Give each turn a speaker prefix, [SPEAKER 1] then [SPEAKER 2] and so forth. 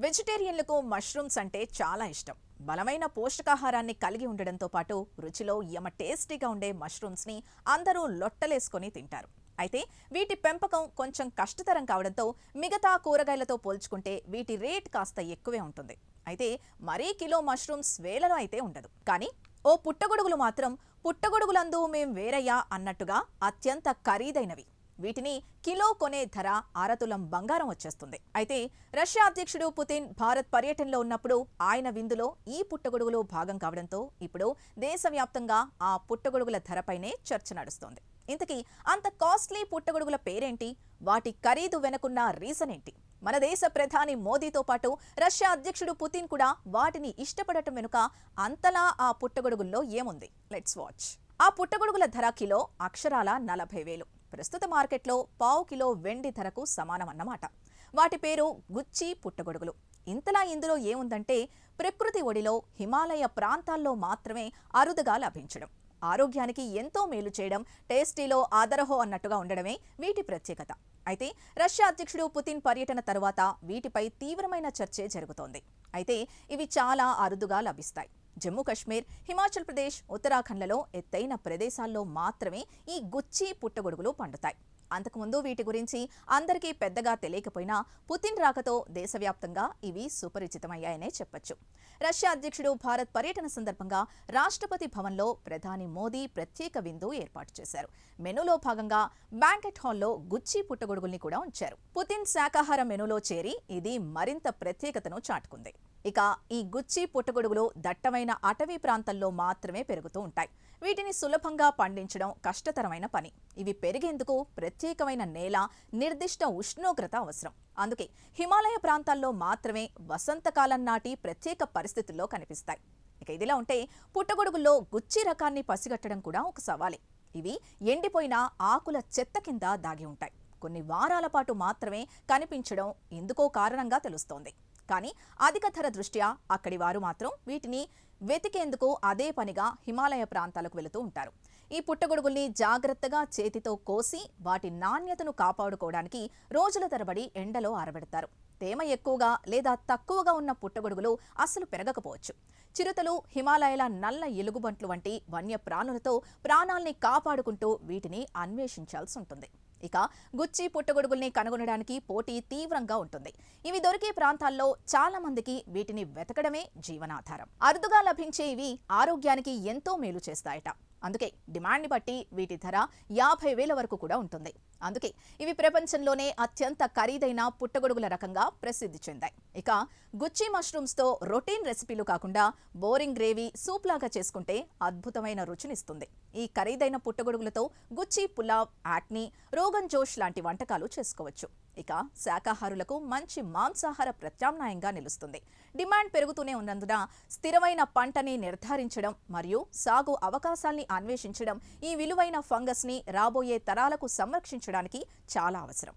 [SPEAKER 1] వెజిటేరియన్లకు mushrooms అంటే చాలా ఇష్టం. బలమైన పోషకాహారాన్ని కలిగి ఉండడంతో పాటు రుచిలో యమ టేస్టీగా ఉండే మష్రూమ్స్ ని అందరూ లొట్టలేసుకొని తింటారు. అయితే వీటి పెంపకం కొంచెం కష్టతరం కావడంతో మిగతా కూరగాయలతో పోల్చుకుంటే వీటి రేట్ కాస్త ఎక్కువే ఉంటుంది. అయితే మరీ కిలో మష్రూమ్స్ వేలలో అయితే ఉండదు. కానీ ఓ పుట్టగొడుగులు మాత్రం పుట్టగొడుగులందు మేం వేరయ్యా అన్నట్టుగా అత్యంత ఖరీదైనవి. వీటిని కిలో కొనే ధర అరతులం బంగారం వచ్చేస్తుంది. అయితే రష్యా అధ్యక్షుడు పుతిన్ భారత్ పర్యటనలో ఉన్నప్పుడు ఆయన విందులో ఈ పుట్టగొడుగులు భాగం కావడంతో ఇప్పుడు దేశవ్యాప్తంగా ఆ పుట్టగొడుగుల ధరపైనే చర్చ నడుస్తోంది. ఇంతకీ అంత కాస్ట్లీ పుట్టగొడుగుల పేరేంటి? వాటి ఖరీదు వెనుకున్న రీజన్ ఏంటి? మన దేశ ప్రధాని మోదీతో పాటు రష్యా అధ్యక్షుడు పుతిన్ కూడా వాటిని ఇష్టపడటం వెనుక అంతలా ఆ పుట్టగొడుగుల్లో ఏముంది? Let's watch. ఆ పుట్టగొడుగుల ధర కిలో అక్షరాల 40,000. ప్రస్తుత మార్కెట్లో పావు కిలో వెండి ధరకు సమానమన్నమాట. వాటి పేరు గుచ్చి పుట్టగొడుగులు. ఇంతలా ఇందులో ఏముందంటే ప్రకృతి ఒడిలో హిమాలయ ప్రాంతాల్లో మాత్రమే అరుదుగా లభించడం, ఆరోగ్యానికి ఎంతో మేలు చేయడం, టేస్టీలో ఆదరహో అన్నట్టుగా ఉండడమే వీటి ప్రత్యేకత. అయితే రష్యా అధ్యక్షుడు పుతిన్ పర్యటన తరువాత వీటిపై తీవ్రమైన చర్చే జరుగుతోంది. అయితే ఇవి చాలా అరుదుగా లభిస్తాయి. జమ్మూ కశ్మీర్, హిమాచల్ ప్రదేశ్, ఉత్తరాఖండ్లలో ఎత్తైన ప్రదేశాల్లో మాత్రమే ఈ గుచ్చి పుట్టగొడుగులు పండుతాయి. అంతకుముందు వీటి గురించి అందరికీ పెద్దగా తెలియకపోయినా పుతిన్ రాకతో దేశవ్యాప్తంగా ఇవి సుపరిచితమయ్యాయనే చెప్పొచ్చు. రష్యా అధ్యక్షుడు భారత్ పర్యటన సందర్భంగా రాష్ట్రపతి భవన్లో ప్రధాని మోదీ ప్రత్యేక విందు ఏర్పాటు చేశారు. మెనూలో భాగంగా బ్యాంకెట్ హాల్లో గుచ్చి పుట్టగొడుగుల్ని కూడా ఉంచారు. పుతిన్ శాకాహార మెనూలో చేరి ఇది మరింత ప్రత్యేకతను చాటుకుంది. ఇక ఈ గుచ్చి పుట్టగొడుగులు దట్టమైన అటవీ ప్రాంతాల్లో మాత్రమే పెరుగుతూ ఉంటాయి. వీటిని సులభంగా పండించడం కష్టతరమైన పని. ఇవి పెరిగేందుకు ప్రత్యేకమైన నేల, నిర్దిష్ట ఉష్ణోగ్రత అవసరం. అందుకే హిమాలయ ప్రాంతాల్లో మాత్రమే వసంతకాలం నాటి ప్రత్యేక పరిస్థితుల్లో కనిపిస్తాయి. ఇక ఇదిలా ఉంటే పుట్టగొడుగుల్లో గుచ్చి రకాన్ని పసిగట్టడం కూడా ఒక సవాలే. ఇవి ఎండిపోయిన ఆకుల చెత్త కింద దాగి ఉంటాయి. కొన్ని వారాల పాటు మాత్రమే కనిపించడం ఎందుకో కారణంగా తెలుస్తోంది. కానీ అధిక ధర దృష్ట్యా అక్కడి వారు మాత్రం వీటిని వెతికేందుకు అదే పనిగా హిమాలయ ప్రాంతాలకు వెళుతూ ఉంటారు. ఈ పుట్టగొడుగుల్ని జాగ్రత్తగా చేతితో కోసి వాటి నాణ్యతను కాపాడుకోవడానికి రోజుల తరబడి ఎండలో ఆరబెడతారు. తేమ ఎక్కువగా లేదా తక్కువగా ఉన్న పుట్టగొడుగులు అస్సలు పెరగకపోవచ్చు. చిరుతలు, హిమాలయాల నల్ల ఎలుగుబంట్లు వంటి వన్యప్రాణులతో ప్రాణాల్ని కాపాడుకుంటూ వీటిని అన్వేషించాల్సి ఉంటుంది. ఇక గుచ్చి పుట్టగొడుగుల్ని కనుగొనడానికి పోటీ తీవ్రంగా ఉంటుంది. ఇవి దొరికే ప్రాంతాల్లో చాలా మందికి వీటిని వెతకడమే జీవనాధారం. అరుదుగా లభించే ఇవి ఆరోగ్యానికి ఎంతో మేలు చేస్తాయట. అందుకే డిమాండ్ని బట్టి వీటి ధర 50,000 వరకు కూడా ఉంటుంది. అందుకే ఇవి ప్రపంచంలోనే అత్యంత ఖరీదైన పుట్టగొడుగుల రకంగా ప్రసిద్ధి చెందాయి. ఇక గుచ్చి మష్రూమ్స్తో రొటీన్ రెసిపీలు కాకుండా బోరింగ్ గ్రేవీ, సూప్ లాగా చేసుకుంటే అద్భుతమైన రుచినిస్తుంది. ఈ ఖరీదైన పుట్టగొడుగులతో గుచ్చి పులావ్, యాక్ని, రోగన్ జోష్ లాంటి వంటకాలు చేసుకోవచ్చు. ఇక శాకాహారులకు మంచి మాంసాహార ప్రత్యామ్నాయంగా నిలుస్తుంది. డిమాండ్ పెరుగుతూనే ఉన్నందున స్థిరమైన పంటని నిర్ధారించడం మరియు సాగు అవకాశాల్ని అన్వేషించడం ఈ విలువైన ఫంగస్ని రాబోయే తరాలకు సంరక్షించడానికి చాలా అవసరం.